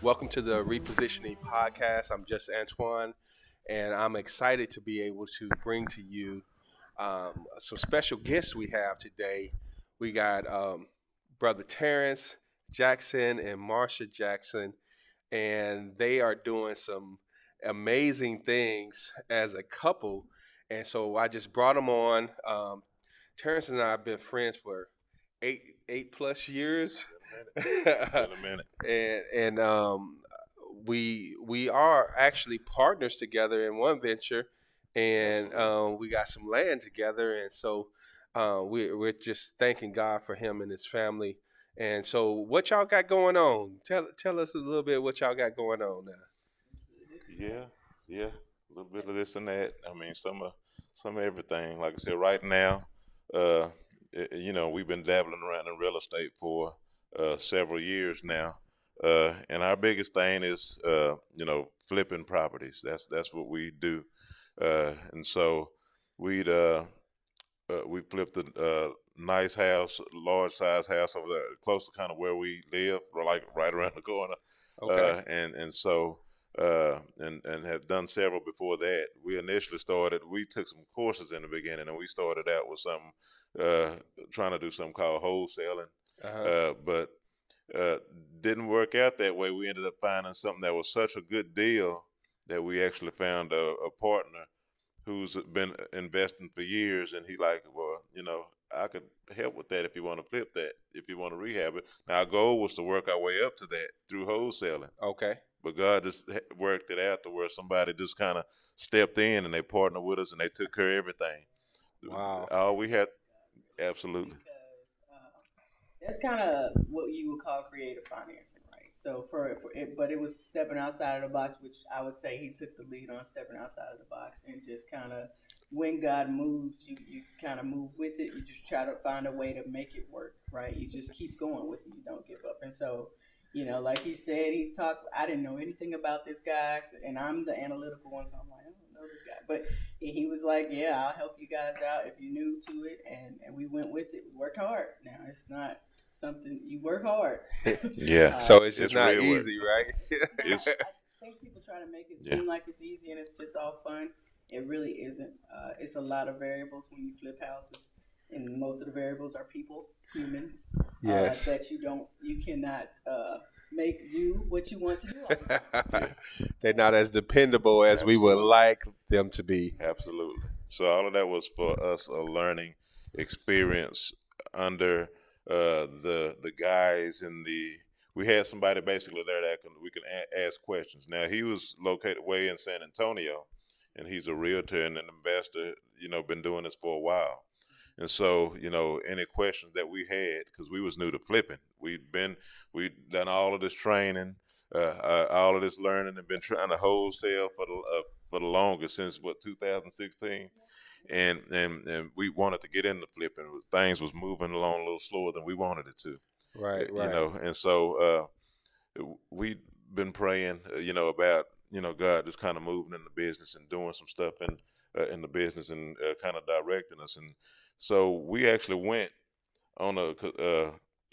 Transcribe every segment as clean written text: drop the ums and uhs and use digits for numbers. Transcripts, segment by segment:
Welcome to the Repositioning podcast. I'm just Antoine, and I'm excited to be able to bring to you some special guests we have today. We got Brother Terrence Jackson and MARSHA Jackson, and they are doing some amazing things as a couple. And so I just brought them on. Terrence and I have been friends for eight plus years. Been a minute. and we are actually partners together in one venture, and we got some land together, and so we're just thanking God for him and his family. And so, what y'all got going on? Tell us a little bit what y'all got going on now. Yeah, a little bit of this and that. I mean, some of everything. Like I said, right now, we've been dabbling around in real estate for several years now, and our biggest thing is flipping properties. That's what we do, and so we flipped a nice house, large size house over there, close to kind of where we live, like right around the corner. Okay. And have done several before that. We initially we took some courses in the beginning, and we started out with something, trying to do something called wholesaling, but didn't work out that way. We ended up finding something that was such a good deal that we actually found a partner who's been investing for years, and he like, well, I could help with that if you want to flip that, if you want to rehab it. Now, our goal was to work our way up to that through wholesaling. Okay. But God just worked it out to where somebody just kind of stepped in and they partnered with us and they took care of everything. Wow. All we had, absolutely. Because that's kind of what you would call creative financing, right? So but it was stepping outside of the box, which I would say he took the lead on stepping outside of the box, and just kind of, when God moves, you kind of move with it. You just try to find a way to make it work, right? You just keep going with it. You don't give up. And so, like he said, I didn't know anything about this guy, and I'm the analytical one, so I'm like, I don't know this guy. But he was like, yeah, I'll help you guys out if you're new to it. And we went with it. We worked hard. Now, it's not something, you work hard. Yeah. So it's just not easy, right? I think people try to make it seem like it's easy and it's just all fun. It really isn't. It's a lot of variables when you flip houses, and most of the variables are humans. Yes. That you cannot make do what you want to do all the time. They're not as dependable as we would like them to be. Absolutely. So all of that was for us a learning experience under the guys we had somebody basically there that we can ask questions. Now, he was located way in San Antonio, and he's a realtor and an investor, been doing this for a while. And so, any questions that we had, because we was new to flipping, we'd done all of this training, all of this learning, and been trying to wholesale for the longest, since 2016. And we wanted to get into flipping. Things was moving along a little slower than we wanted it to. Right. And so we've been praying, about, God just kind of moving in the business and doing some stuff in the business and kind of directing us. And so we actually went on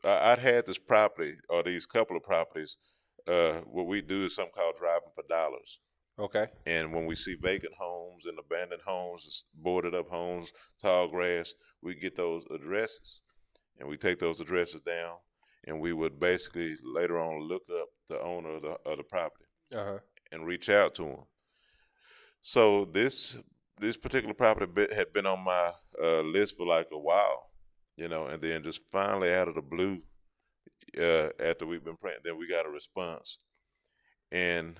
I'd had this property, or these couple of properties. What we do is something called driving for dollars. Okay. And when we see vacant homes and abandoned homes, boarded up homes, tall grass, we get those addresses, and we take those addresses down, and we would basically later on look up the owner of the property and reach out to him. So this particular property had been on my list for like a while, and then just finally out of the blue, after we've been praying, then we got a response, and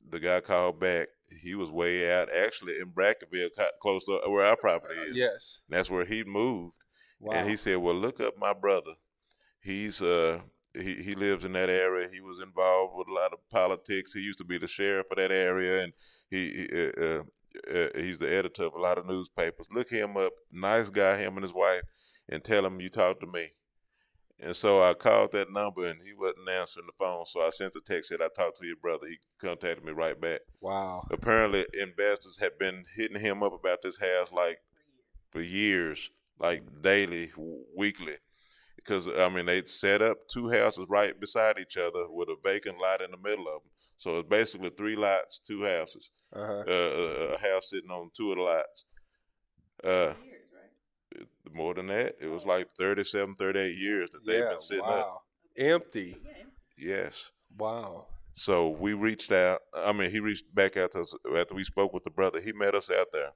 the guy called back. He was way out, actually in Brackenville, close to where our property is. Yes. And that's where he moved. Wow. And he said, well, look up my brother. He's he lives in that area. He was involved with a lot of politics. He used to be the sheriff of that area, and he's the editor of a lot of newspapers. Look him up. Nice guy, him and his wife, and tell him you talked to me. And so I called that number, and he wasn't answering the phone. So I sent a text, said, I talked to your brother. He contacted me right back. Wow. Apparently, investors had been hitting him up about this house like for years, like daily, weekly. because I mean they set up 2 houses right beside each other with a vacant lot in the middle of them. So it's basically 3 lots, 2 houses. A house sitting on 2 of the lots. Years, right? More than that, it was like 37, 38 years that they've been sitting up. Empty. Yes. Wow. So we reached out. I mean, he reached back out to us after we spoke with the brother. He met us out there.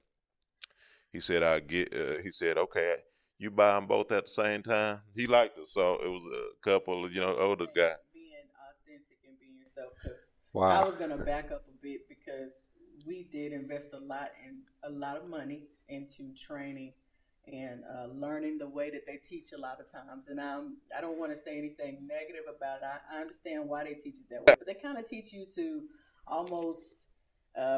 He said, he said, okay, you buy them both at the same time. He liked us. So it was a couple, older guy. Being authentic and being yourself. Because Wow. I was going to back up a bit because we did invest a lot of money into training and learning the way that they teach a lot of times. And I don't want to say anything negative about it. I understand why they teach it that way, but they kind of teach you to almost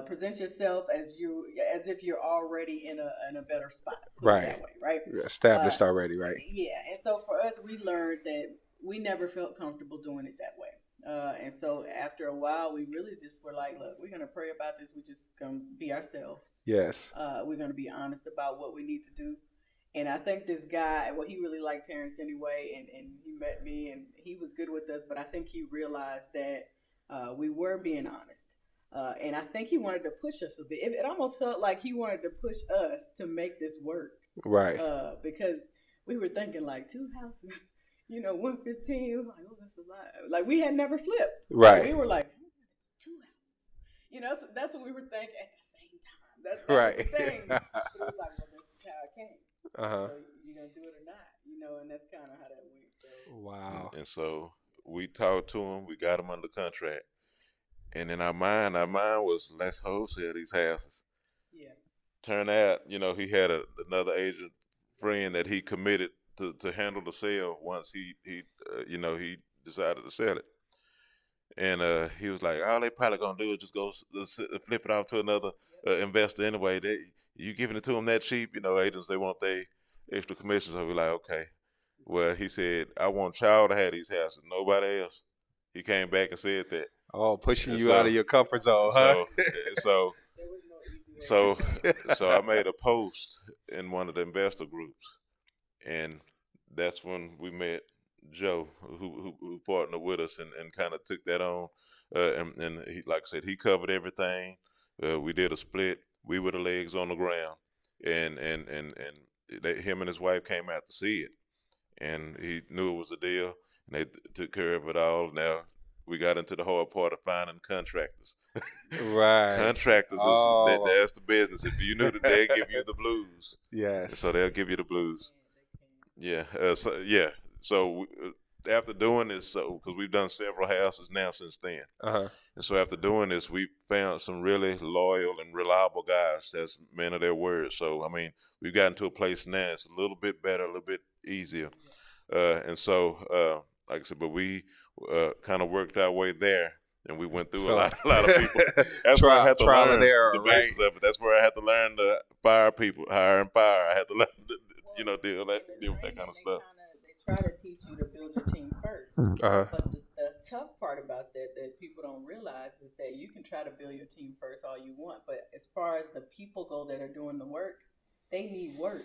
present yourself as if you're already in a better spot. Right. That way, right? Established already, right? Yeah. And so for us, we learned that we never felt comfortable doing it that way. And so after a while, we really just were like, look, we're going to pray about this. We're just going to be ourselves. Yes. We're going to be honest about what we need to do. And I think this guy, well, he really liked Terrence anyway, and he met me, and he was good with us, but I think he realized that we were being honest. And I think he wanted to push us a bit. It almost felt like he wanted to push us to make this work. Right. Because we were thinking like 2 houses, 115. We were like, oh, that's a lot. Like we had never flipped. Right. So we were like, 2 houses. So that's what we were thinking at the same time. That's right. What we're saying. But it was like, well, this is how it came. Uh-huh. So you're going to do it or not, and that's kind of how that went. So. Wow. And so we talked to him, we got him under contract. And in our mind was, let's wholesale these houses. Yeah. Turned out, he had another agent friend that he committed to handle the sale once he decided to sell it. And he was like, all they probably going to do is just go flip it off to another investor anyway. You giving it to them that cheap? Agents, they want their extra commissions. So we're like, okay. Well, he said, I want y'all to have these houses, nobody else. He came back and said that. Oh, pushing you out of your comfort zone, huh? So I made a post in one of the investor groups, and that's when we met Joe, who partnered with us and kind of took that on. And he, like I said, he covered everything. We did a split. We were the legs on the ground, and him and his wife came out to see it, and he knew it was a deal, and they took care of it all. Now we got into the hard part of finding contractors. Right. Contractors, that's the business. If you knew that, they'll give you the blues. Yes. So they'll give you the blues. Yeah. So after doing this, because we've done several houses now since then. Uh-huh. And so after doing this, we found some really loyal and reliable guys that's men of their word. So, I mean, we've gotten to a place now, it's a little bit better, a little bit easier. And so, like I said, but we kind of worked our way there, and we went through a lot of people. That's where I had to learn the basis of it. That's where I had to learn to hire and fire. I had to learn to, deal with that kind of stuff. They try to teach you to build your team first. Uh-huh. But the tough part about that people don't realize is that you can try to build your team first all you want, but as far as the people go that are doing the work, they need work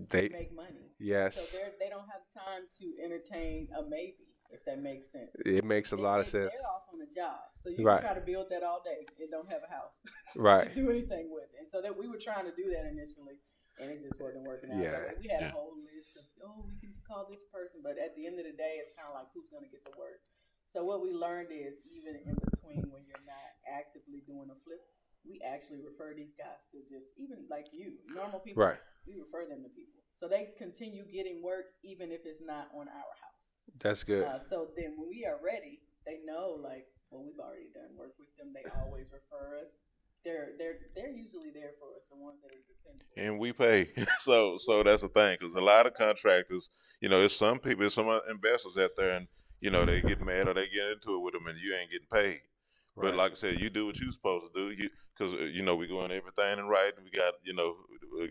to make money. Yes. So they don't have time to entertain a maybe, if that makes sense. It makes a lot of sense. They're off on a job. So you can try to build that all day and don't have a house right. to do anything with. And so that we were trying to do that initially, and it just wasn't working out. Yeah. So we had a whole list of, we can call this person. But at the end of the day, it's kind of like, who's going to get the work? So what we learned is, even in between when you're not actively doing a flip, we actually refer these guys to just, even like you, normal people, right. we refer them to people. So they continue getting work even if it's not on our house. That's good. So then when we are ready, they know, like, well, we've already done work with them. They always refer us. They're usually there for us, the ones that are dependable. And we pay. So that's the thing, because a lot of contractors, it's some people, some investors out there, and, they get mad or they get into it with them and you ain't getting paid. Right. But like I said, you do what you're supposed to do. Because, we go in everything in writing. We got,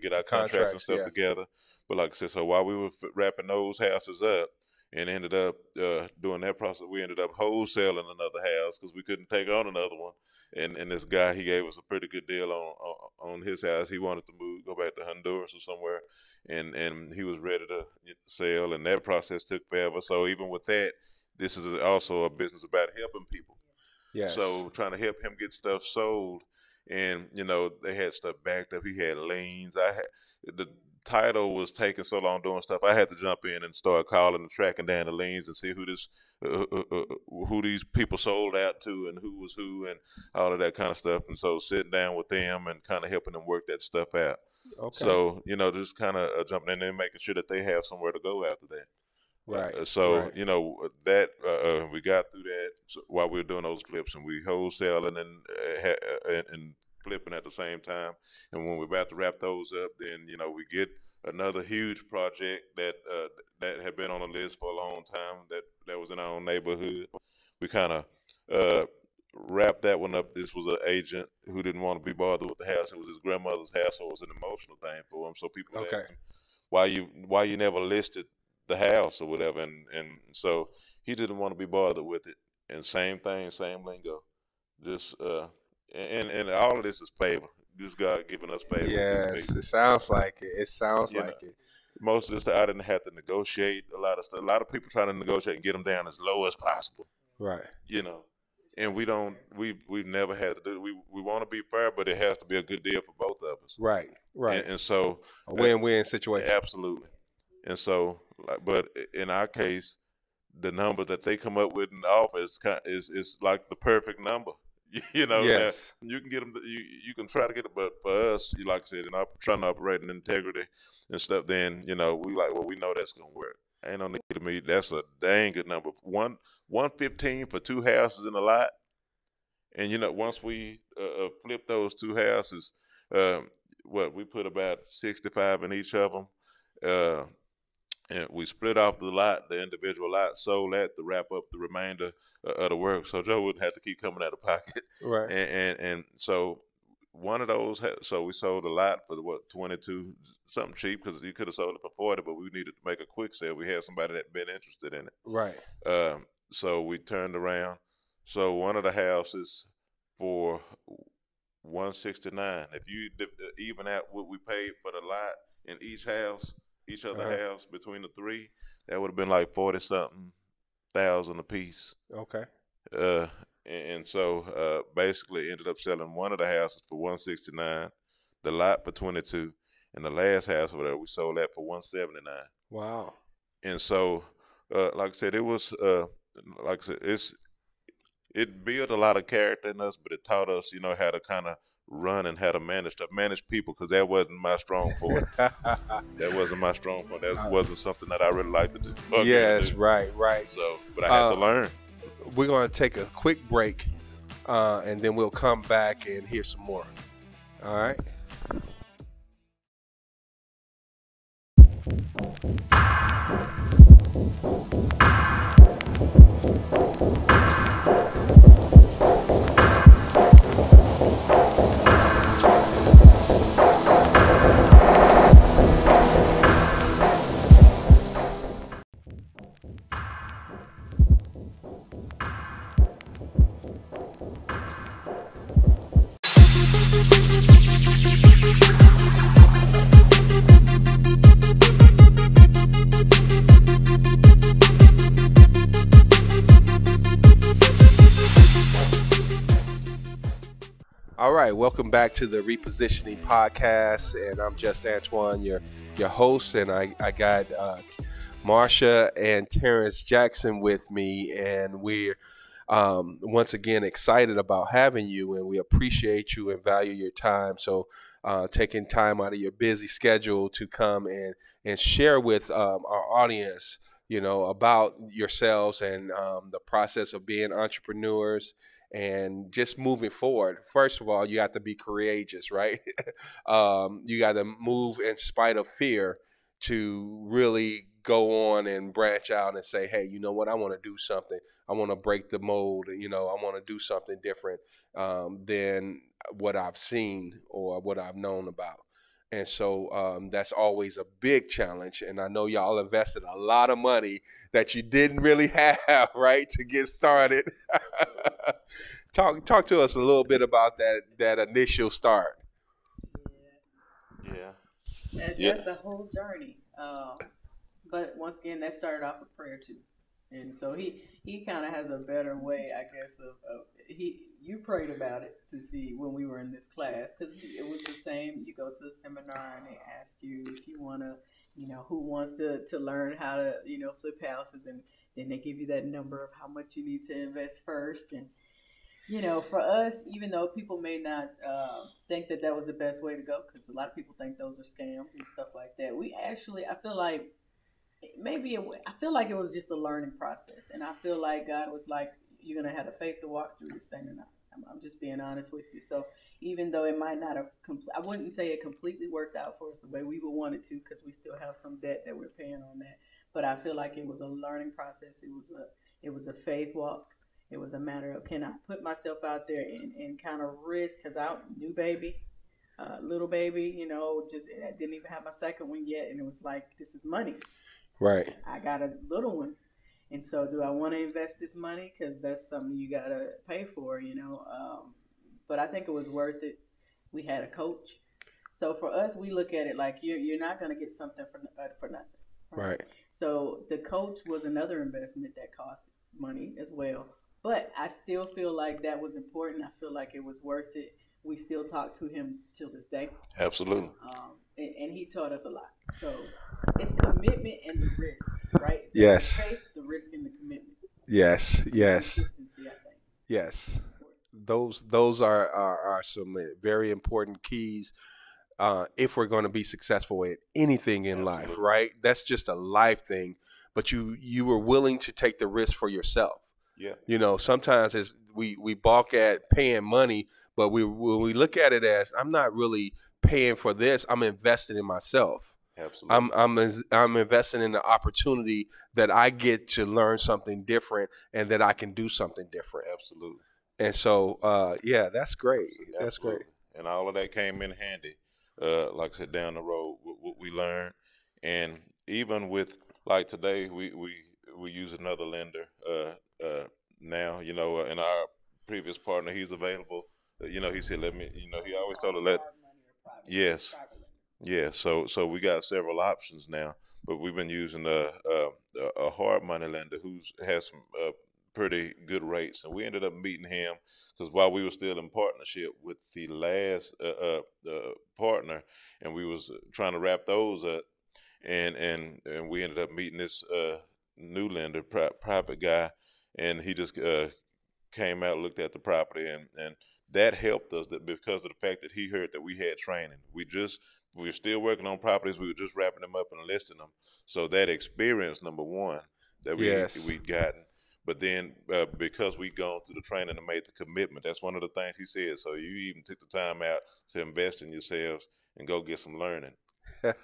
get our contracts and stuff together. But like I said, so while we were wrapping those houses up and ended up doing that process, we ended up wholesaling another house because we couldn't take on another one. and this guy, he gave us a pretty good deal on his house. He wanted to move, go back to Honduras or somewhere, and he was ready to sell, and that process took forever. So even with that, this is also a business about helping people. Yes. So trying to help him get stuff sold, and they had stuff backed up. He had liens. The title was taking so long doing stuff. I had to jump in and start calling and tracking down the liens and see who these people sold out to and who was who and all of that kind of stuff. And so sitting down with them and kind of helping them work that stuff out. Okay. So just kind of jumping in there and making sure that they have somewhere to go after that. Right. So that we got through that while we were doing those flips, and we wholesaling and flipping at the same time. And when we're about to wrap those up, then we get another huge project that had been on the list for a long time that was in our own neighborhood. We kind of wrapped that one up. This was an agent who didn't want to be bothered with the house. It was his grandmother's house, so it was an emotional thing for him. So people asked him, why you never listed the house or whatever, and so he didn't want to be bothered with it. And same thing, same lingo, just and all of this is favor. Just God giving us favor. Yes, it sounds like it. It sounds like it. Most of this, I didn't have to negotiate a lot of stuff. A lot of people trying to negotiate and get them down as low as possible. Right. And we don't. We've never had to do. We want to be fair, but it has to be a good deal for both of us. Right. Right. And so a win-win situation. Absolutely. And so, but in our case, the number that they come up with in the office is like the perfect number. Yes. You can get them. You can try to get it, but for us, like I said, and I'm trying to operate in integrity and stuff. Then we we know that's gonna work. Ain't no need to me. That's a dang good number. 115 for 2 houses in a lot. And once we flip those 2 houses, we put about 65 in each of them. And we split off the individual lot, sold that to wrap up the remainder of the work. So Joe wouldn't have to keep coming out of pocket. Right. And so one of those, so we sold a lot for 22, something cheap, because you could have sold it for 40, but we needed to make a quick sale. We had somebody that been interested in it. Right. So we turned around. So one of the houses for $169. If you even out what we paid for the lot in each other house between the 3, that would have been like 40-something thousand a piece. Okay. And so basically ended up selling one of the houses for $169, the lot for $22, and the last house over there we sold that for $179. Wow. And so, like I said, it was it built a lot of character in us, but it taught us, how to kind of run and how to manage people, because that wasn't my strong point. That wasn't my strong point. That wasn't something that I really liked to do. Yes, right. So, but I had to learn. We're going to take a quick break, and then we'll come back and hear some more. All right. All right, welcome back to the Repositioning podcast, and I'm just Antoine, your host, and I got MARSHA and TERRANCE Jackson with me, and we're once again excited about having you, and we appreciate you and value your time. So taking time out of your busy schedule to come and share with our audience, about yourselves and the process of being entrepreneurs and just moving forward. First of all, you have to be courageous, right? You got to move in spite of fear to really go on and branch out and say, hey, you know what? I want to do something. I want to break the mold. I want to do something different than what I've seen or what I've known about. And so that's always a big challenge. And I know y'all invested a lot of money that you didn't really have, right, to get started. Talk to us a little bit about that initial start. That's a whole journey. But once again, that started off with prayer too. And so he kind of has a better way, I guess, of you prayed about it to see when we were in this class, because it was the same. You go to the seminar and they ask you if you want to, who wants to learn how to, flip houses, and then they give you that number of how much you need to invest first. And, for us, even though people may not think that was the best way to go, because a lot of people think those are scams and stuff like that, we actually, I feel like it was just a learning process. And I feel like God was like, you're going to have the faith to walk through this thing or not. I'm just being honest with you. So even though it might not have, I wouldn't say it completely worked out for us the way we would want it to, because we still have some debt that we're paying on that. But I feel like it was a learning process. It was a faith walk. It was a matter of, can I put myself out there and kind of risk, because I'm new baby, little baby, I didn't even have my second one yet. And it was like, this is money. Right. I got a little one. And so do I want to invest this money? Because that's something you got to pay for, But I think it was worth it. We had a coach. So for us, we look at it like you're not going to get something for nothing. Right. So the coach was another investment that cost money as well. But I still feel like that was important. I feel like it was worth it. We still talk to him till this day. Absolutely. And he taught us a lot. So it's commitment and the risk, right? Yes. The faith, the risk, and the commitment. Yes. Yes. Consistency, I think. Yes. Those are some very important keys if we're going to be successful in anything in Absolutely. life, right? That's just a life thing. But you were willing to take the risk for yourself. Yeah. Sometimes we balk at paying money, but when we look at it as, I'm not really paying for this, I'm investing in myself. Absolutely. I'm investing in the opportunity that I get to learn something different and that I can do something different. Absolutely. And so, that's great. Absolutely. That's great. And all of that came in handy. Like I said, down the road, what we learned, and even with like today, we use another lender. Now, in our previous partner, he's available. He said, let me. He always told us yes. Yeah, so we got several options now, but we've been using a hard money lender who's has some pretty good rates, and we ended up meeting him because while we were still in partnership with the last partner, and we was trying to wrap those up, and we ended up meeting this new lender, private guy, and he just came out, looked at the property, and that helped us because of the fact that he heard that we had training. We were still working on properties. We were just wrapping them up and listing them. So that experience, number one, that we'd gotten. But then because we'd gone through the training and made the commitment, that's one of the things he said. So you even took the time out to invest in yourselves and go get some learning.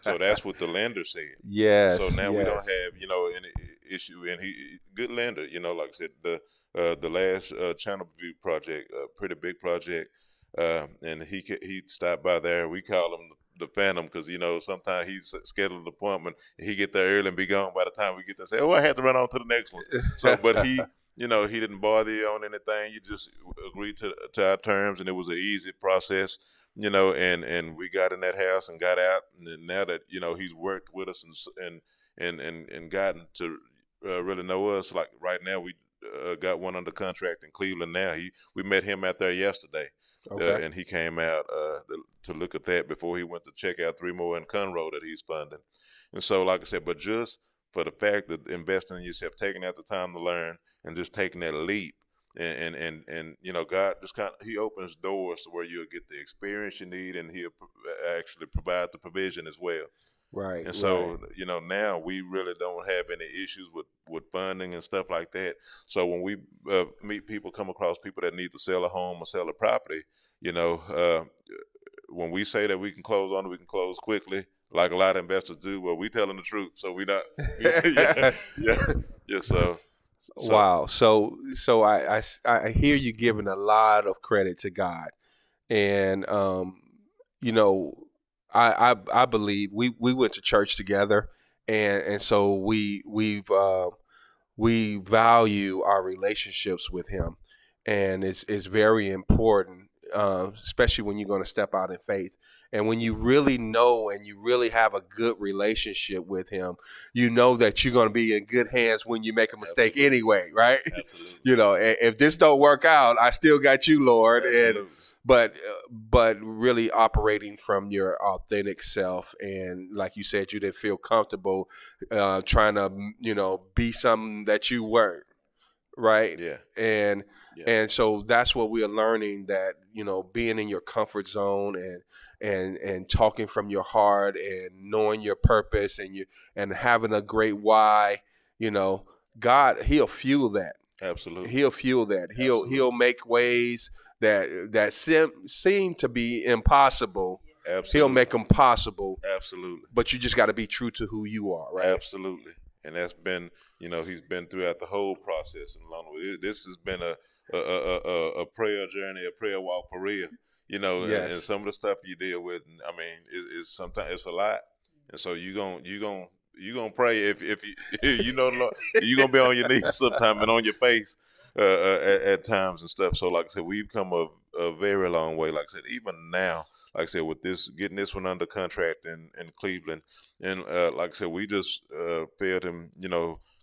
So that's what the lender said. Yes. So now we don't have, any issue. And he good lender, like I said, the last channel view project, a pretty big project. And he stopped by there. We call him the Phantom because sometimes he's scheduled an appointment and he get there early and be gone by the time we get there. Say, I had to run on to the next one. So, but he didn't bother you on anything. You just agreed to our terms, and it was an easy process. And we got in that house and got out. And now that he's worked with us and gotten to really know us, like right now we got one under contract in Cleveland. Now we met him out there yesterday. Okay. And he came out to look at that before he went to check out 3 more in Conroe that he's funding. And so, like I said, but just for the fact that investing in yourself, taking out the time to learn, and just taking that leap, and God just he opens doors to where you'll get the experience you need, and he'll actually provide the provision as well. Right. And so, now we really don't have any issues with funding and stuff like that. So when we meet people, come across people that need to sell a home or sell a property, when we say that we can close on it, we can close quickly, like a lot of investors do. Well, we telling the truth, so we not. Yeah. So. Wow. So I hear you giving a lot of credit to God, and I believe we went to church together, and so we value our relationships with him, and it's very important, especially when you're going to step out in faith, and when you really know and you really have a good relationship with him, you know that you're going to be in good hands when you make a mistake anyway, right? Absolutely. You know, if this don't work out, I still got you, Lord. Absolutely. And but really operating from your authentic self, and like you said, you didn't feel comfortable trying to be something that you weren't, right? Yeah. And Yeah. and so that's what we are learning, that being in your comfort zone and talking from your heart and knowing your purpose and having a great why, God, he'll fuel that. Absolutely. He'll fuel that. Absolutely. He'll make ways that seem to be impossible. Absolutely. He'll make them possible. Absolutely. But you just got to be true to who you are, right? Absolutely. And that's been, he's been throughout the whole process. And along with it, this has been a prayer journey, a prayer walk for real. Yes. And some of the stuff you deal with, I mean, it's sometimes it's a lot. And so you gonna pray if you Lord, you're gonna be on your knees sometime and on your face at times and stuff. So like I said, we've come a very long way. Like I said, even now, like I said, with getting this one under contract in Cleveland, and like I said, we just felt him,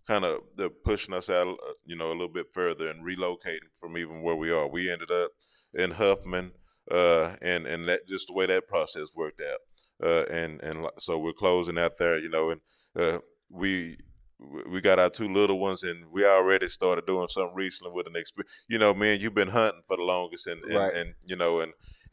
kind of pushing us out, a little bit further and relocating from even where we are. We ended up in Huffman, and that just the way that process worked out. And so we're closing out there, and we got our two little ones, and we already started doing something recently with an experience. Man, you've been hunting for the longest, and Right.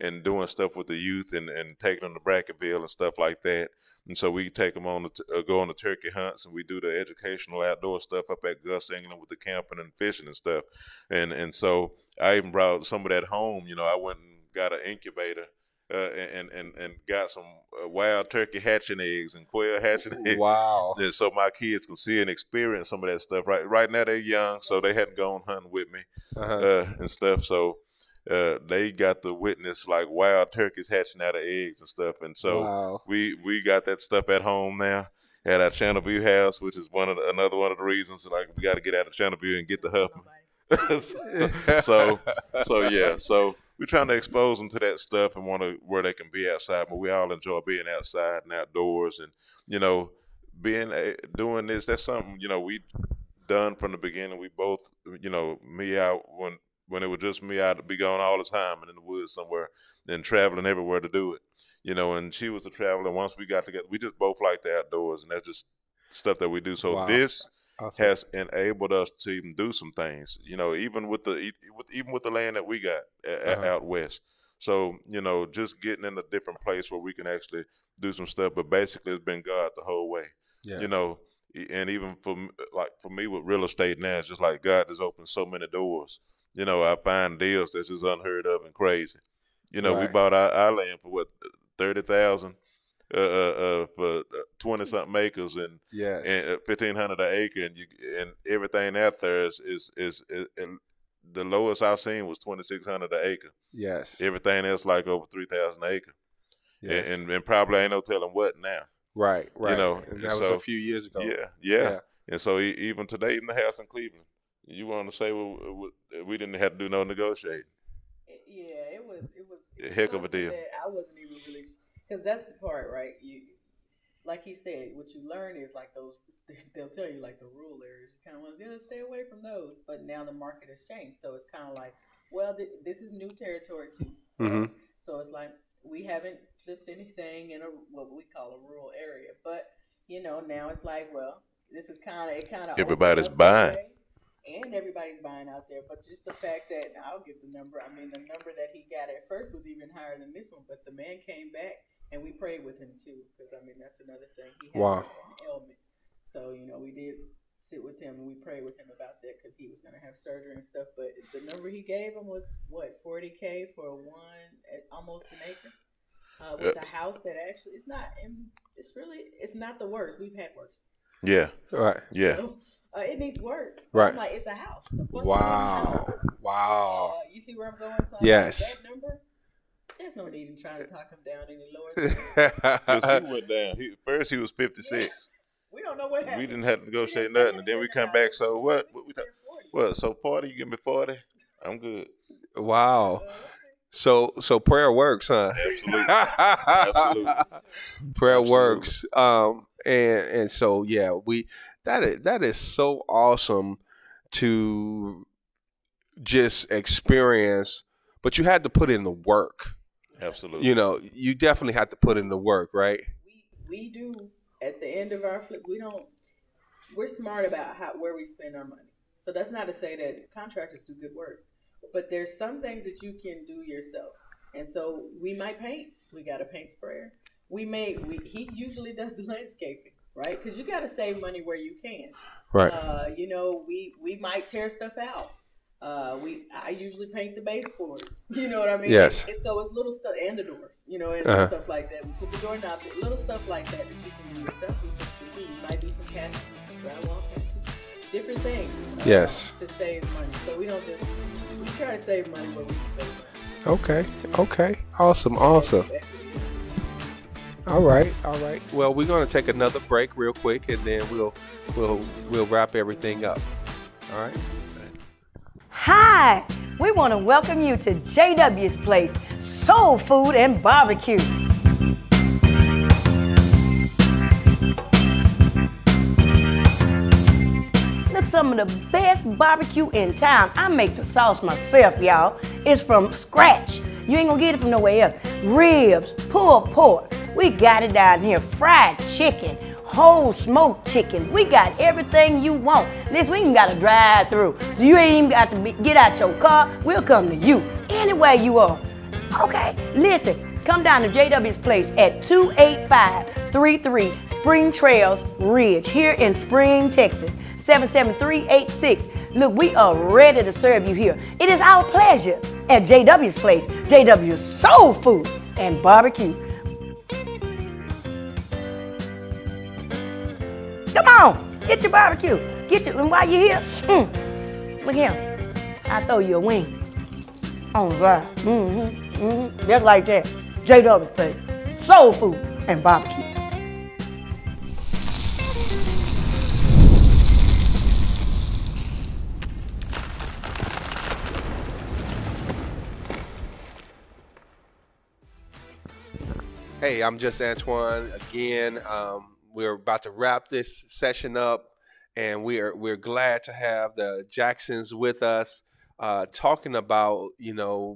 and doing stuff with the youth and taking them to Bracketville and stuff like that. And so we take them on go on the turkey hunts, and we do the educational outdoor stuff up at Gus, England, with the camping and fishing and stuff. And so I even brought some of that home. I went and got an incubator. And got some wild turkey hatching eggs and quail hatching eggs. Wow. And so my kids can see and experience some of that stuff. Right now they're young, so they hadn't gone hunting with me and stuff. So they got to witness like wild turkeys hatching out of eggs and stuff. And so we got that stuff at home now at our Channelview house, which is another one of the reasons like we got to get out of Channelview and get to Huffman. so yeah, so we're trying to expose them to that stuff and where they can be outside, but we all enjoy being outside and outdoors, and doing this. That's something we done from the beginning. We both, me out when it was just me, I'd be gone all the time and in the woods somewhere and traveling everywhere to do it, and she was a traveler. Once we got together, we just both like the outdoors, and that's just stuff that we do. So this has enabled us to even do some things, even with the land that we got out west. So, just getting in a different place where we can actually do some stuff. But basically, it's been God the whole way, and even for me with real estate now, it's just like God has opened so many doors. I find deals that's just unheard of and crazy. We bought our land for what, $30,000. For 20-something acres and 1,500 an acre, and everything out there is the lowest I've seen was 2,600 an acre. Yes. Everything else like over 3,000 an acre. Yes. And probably ain't no telling what now. Right. And that was a few years ago. Yeah. And so even today, even the house in Cleveland, you want to say we didn't have to do no negotiating. Yeah, it was a heck of a deal. I wasn't even really. Because that's the part, right? You, like he said, what you learn is like they'll tell you like the rural areas. You kind of want to stay away from those. But now the market has changed. So it's kind of like, well, this is new territory too. Mm-hmm. So it's like we haven't flipped anything in what we call a rural area. But, now it's like, well, this is kind of everybody's buying. And everybody's buying out there. But just the fact that, I'll give the number. I mean, the number that he got at first was even higher than this one. But the man came back. And we prayed with him too, because that's another thing. He had an ailment, so we did sit with him and we prayed with him about that because he was going to have surgery and stuff. But the number he gave him was what, $40K for almost an acre, with a house that actually it's not the worst. We've had worse. Yeah. Right. Yeah. So, it needs work. Right. I'm like, it's a house. Wow. You see where I'm going? So yes. that number. There's no need in trying to talk him down any lower. Because he went down. First he was 56. Yeah. We don't know what happened. We didn't have to negotiate nothing, and then we come back. So what? What? So 40? You give me 40? I'm good. Wow. So prayer works, huh? Absolutely. Absolutely. Prayer Absolutely. works. And so yeah, that is so awesome to just experience, but you had to put in the work. Absolutely. You know, you definitely have to put in the work, right? We do. At the end of our flip, we're smart about where we spend our money. So that's not to say that contractors do good work, but there's some things that you can do yourself. And so we might paint. We got a paint sprayer. He usually does the landscaping, right? Because you got to save money where you can. Right. We might tear stuff out. I usually paint the baseboards. You know what I mean? Yes. So it's little stuff, and the doors, and stuff like that. We put the doorknobs, little stuff like that you can do yourself. You might do some patches, drywall patches, different things. Yes. To save money. So we try to save money where we can save money. Okay. Awesome. All right. Well, we're gonna take another break real quick, and then we'll wrap everything up. All right. Hi, we want to welcome you to JW's Place, Soul Food and Barbecue. Look, some of the best barbecue in town. I make the sauce myself, y'all. It's from scratch. You ain't gonna get it from nowhere else. Ribs, pulled pork. We got it down here. Fried chicken, whole smoked chicken. We got everything you want. Listen, we even got a drive-through. So you ain't even got to get out your car. We'll come to you anywhere you are. Okay, listen, come down to JW's Place at 28533 Spring Trails Ridge here in Spring, Texas, 77386. Look, we are ready to serve you here. It is our pleasure at JW's Place, JW's Soul Food and Barbecue. Come on, get your barbecue. And while you're here, look here. I'll throw you a wing on the fire. Just like that. JW's Place, Soul Food and Barbecue. Hey, I'm just Antoine again. We're about to wrap this session up, and we're glad to have the Jacksons with us, talking about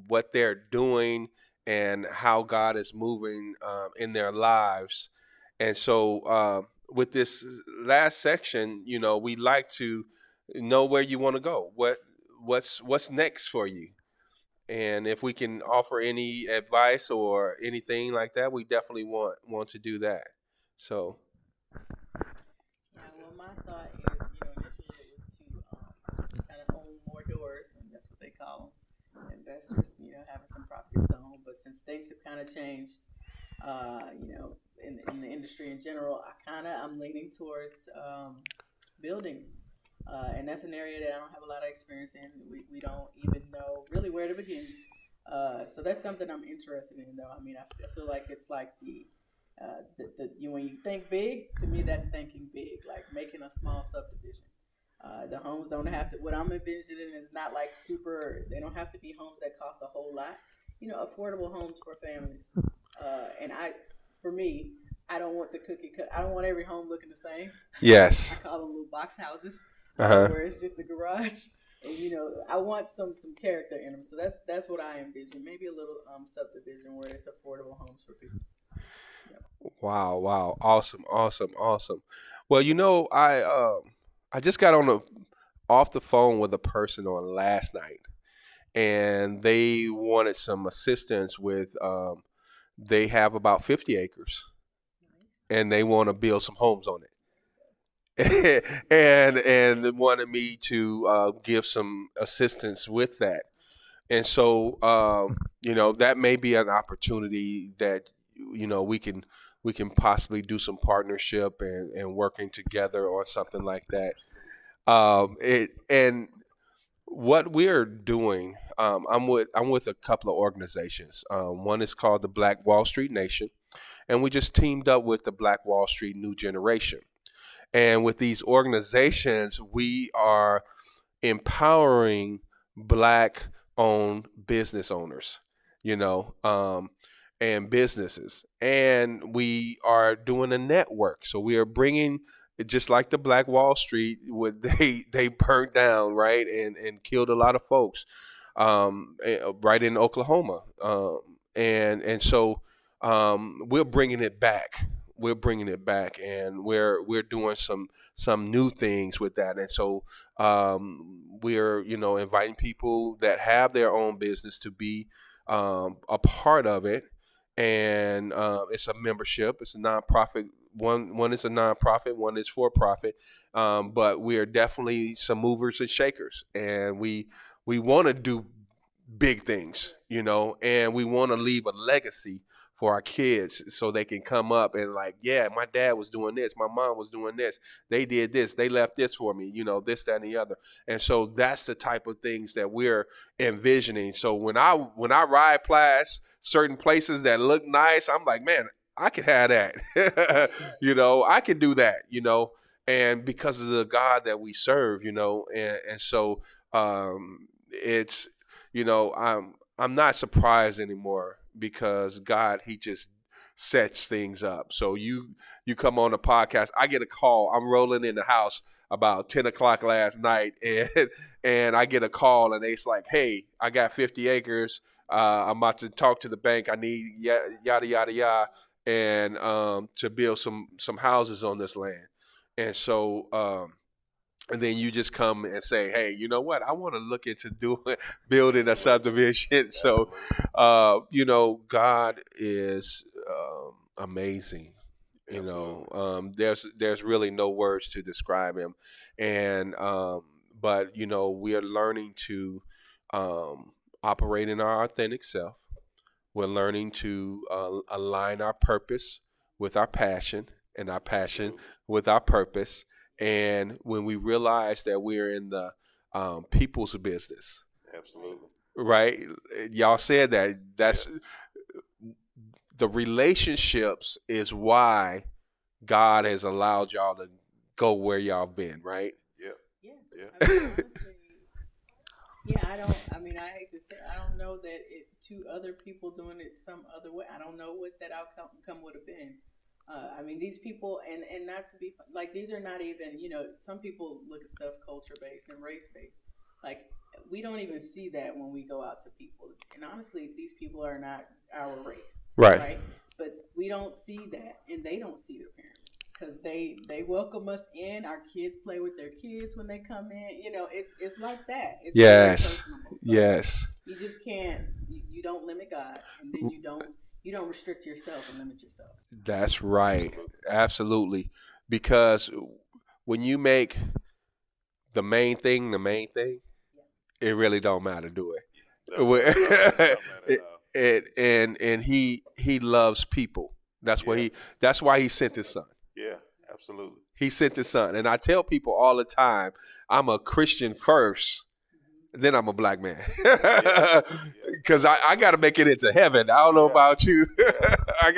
what they're doing and how God is moving in their lives. And so with this last section, we like to know where you want to go. What's next for you? And if we can offer any advice or anything like that, we definitely want to do that. So. Well, my thought is, initially it was to kind of own more doors, and that's what they call them, investors, having some properties to own. But since things have kind of changed, in the industry in general, I'm leaning towards building. And that's an area that I don't have a lot of experience in. We don't even know really where to begin. So that's something I'm interested in, though. I mean, I feel like it's like when you think big, to me, that's thinking big, like making a small subdivision. The homes don't have to, what I'm envisioning is not like they don't have to be homes that cost a whole lot. Affordable homes for families. And for me, I don't want the cookie cut. I don't want every home looking the same. Yes. I call them little box houses. Where it's just a garage, and I want some character in them. So that's what I envision. Maybe a little subdivision where it's affordable homes for people. Yeah. Wow! Awesome! Well, I just got off the phone with a person on last night, and they wanted some assistance with. They have about 50 acres, and they want to build some homes on it. and wanted me to give some assistance with that. And so, that may be an opportunity that, we can possibly do some partnership and working together on something like that. And what we're doing, I'm with a couple of organizations. One is called the Black Wall Street Nation, and we just teamed up with the Black Wall Street New Generation. And with these organizations, we are empowering black owned business owners, you know, and businesses. And we are doing a network. So we are bringing, just like the Black Wall Street, what they burnt down, right, and killed a lot of folks, right in Oklahoma, and so we're bringing it back. We're bringing it back, and we're doing some new things with that. And so we're inviting people that have their own business to be a part of it. And it's a membership. It's a nonprofit. One is a nonprofit. One is for profit. But we are definitely some movers and shakers, and we want to do big things, and we want to leave a legacy for our kids so they can come up and like, yeah, my dad was doing this, my mom was doing this, they did this, they left this for me, this, that, and the other. And so that's the type of things that we're envisioning. So when I ride past certain places that look nice, I'm like, man, I could have that. I could do that, and because of the God that we serve, and so it's, I'm not surprised anymore, because God, he just sets things up. So you come on the podcast, I get a call. I'm rolling in the house about 10 o'clock last night, and I get a call, and it's like, hey, I got 50 acres. I'm about to talk to the bank. I need yada, yada, yada, and to build some houses on this land. And so and then you just come and say, hey, you know what? I want to look into building a subdivision. So, God is amazing. There's really no words to describe him. And, but, we are learning to operate in our authentic self. We're learning to align our purpose with our passion, and our passion with our purpose. And when we realize that we're in the people's business, Absolutely. right? Y'all said that's the relationships is why God has allowed y'all to go where y'all been, right? Yeah. Yeah. I hate to say, I don't know that two other people doing it some other way. I don't know what that outcome would have been. These people, and not to be like, these are not even, some people look at stuff culture based and race based. Like, we don't even see that when we go out to people. And honestly, these people are not our race, right? But we don't see that, and they don't see their parents, because they welcome us in. Our kids play with their kids when they come in. It's like that. It's yes, so yes. You just can't. You don't limit God, and then you don't restrict yourself and limit yourself. That's right. Absolutely. Because when you make the main thing, it really don't matter, do it? And he loves people. That's why he sent his son. Yeah, absolutely. He sent his son. And I tell people all the time, I'm a Christian first, then I'm a black man. Because I got to make it into heaven. I don't know about you. I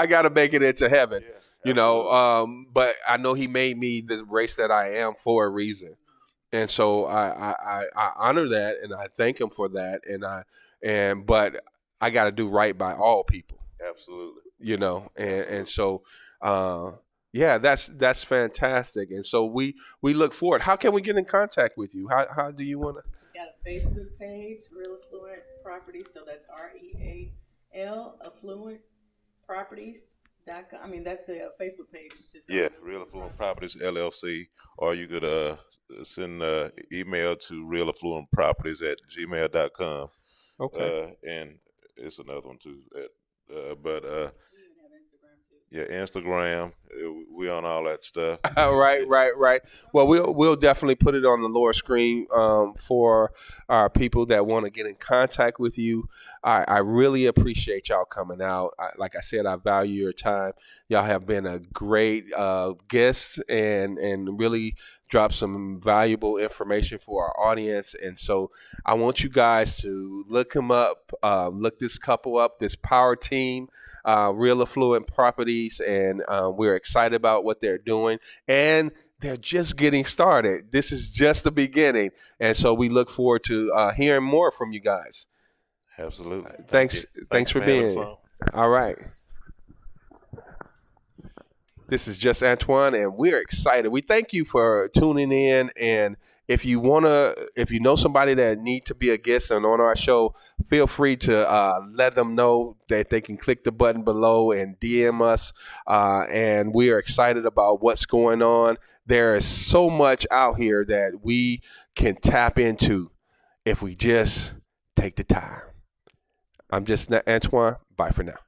gotta make it into heaven. But I know he made me the race that I am for a reason. And so I honor that, and I thank him for that. But I got to do right by all people. Absolutely. And so that's fantastic. And so we look forward. How can we get in contact with you? How do you want to? Got a Facebook page, Real Affluent Properties. So that's REAL Affluent Properties.com. That's the Facebook page. Real Affluent Properties LLC. Or you could send an email to realaffluentproperties@gmail.com. Okay. And it's another one too. We even have Instagram too. Yeah, Instagram. We on all that stuff. Right. Well, we'll definitely put it on the lower screen for our people that want to get in contact with you. I really appreciate y'all coming out. Like I said, I value your time. Y'all have been a great guest and really dropped some valuable information for our audience. And so I want you guys to look them up, look this couple up, this power team, Real Affluent Properties, and we're excited about what they're doing. And they're just getting started. This is just the beginning. And so we look forward to hearing more from you guys. Absolutely. Thanks for being here. All right. This is just Antoine, and we're excited. We thank you for tuning in. And if you know somebody that need to be a guest and on our show, feel free to let them know that they can click the button below and DM us. And we are excited about what's going on. There is so much out here that we can tap into if we just take the time. I'm just Antoine. Bye for now.